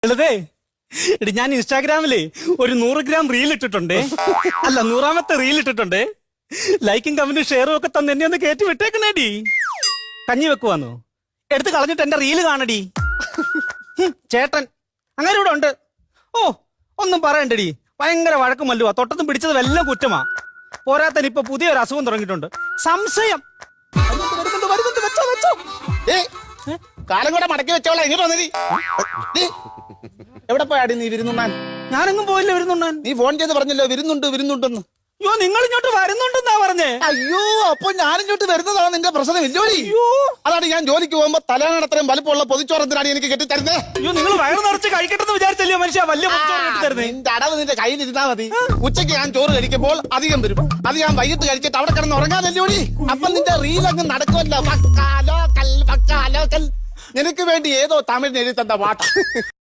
എടേ എടി ഞാൻ ഇൻസ്റ്റാഗ്രാമില് ഒരു 100 ഗ്രാം റീൽ ഇട്ടിട്ടുണ്ട്. അല്ല 100ാമത്തെ റീൽ ഇട്ടിട്ടുണ്ട്. ലൈക്കും കമന്റും ഷെയറും ഒക്കെ തന്നെ എന്നെ ഒന്ന് കയറ്റി വിട്ടേക്കണേടി. കഞ്ഞി വെക്കുവാന്നോ? എടുത്ത് കളഞ്ഞിട്ട് എന്റെ റീല് കാണടി. ചേട്ടൻ അങ്ങനെ ഇവിടെ ഉണ്ട്. ഓ ഒന്നും പറയണ്ടടി, ഭയങ്കര വഴക്കും മല്ലുവാ. തൊട്ടതും പിടിച്ചതും എല്ലാം കുറ്റമാ. പോരാത്തന് ഇപ്പൊ പുതിയൊരു അസുഖം തുടങ്ങിയിട്ടുണ്ട്, സംശയം. കാലം കൂടെ മടക്കി വെച്ചോളാം. എങ്ങനെ വന്നതി എവിടെ പോയാടി നീ വിരുന്നുണ്ണാൻ? ഞാനെങ്ങും പോയില്ല വിരുന്നുണ്ണാൻ. നീ ഫോൺ ചെയ്ത് പറഞ്ഞല്ലോ വിരുന്നുണ്ടെന്ന്. അയ്യോ നിങ്ങൾ ഇങ്ങോട്ട് വരുന്നുണ്ടെന്നാ പറഞ്ഞേ. അയ്യോ അപ്പൊ ഞാനിങ്ങോട്ട് വരുന്നതാണ് നിന്റെ പ്രശ്നം. ഇല്ലോടി അതാണ് ഞാൻ ജോലിക്ക് പോകുമ്പോ തലേണ അത്രയും വലുപ്പമുള്ള പൊതിച്ചോറത്തിനാണ് എനിക്ക് കെട്ടിത്തരുന്നേ. അയ്യോ നിങ്ങൾ വയറ് നിറച്ച് കഴിക്കട്ടെന്ന് വിചാരിച്ചല്ലോ മനുഷ്യ വലിയ തരുന്നേ. നിന്റെ അടവ് നിന്റെ കയ്യിലിരുന്നാ മതി. ഉച്ചയ്ക്ക് ഞാൻ ചോറ് കഴിക്കുമ്പോൾ അധികം വരും. അത് ഞാൻ വൈകിട്ട് കഴിച്ചിട്ട് അവിടെ കിടന്ന് ഉറങ്ങാനല്ലോടി. അപ്പൊ നിന്റെ റീൽ അങ്ങ് നടക്കുമല്ലോ. നിനക്ക് വേണ്ടി ഏതോ തമിഴിന് എഴുതി തന്ന പാട്ട്.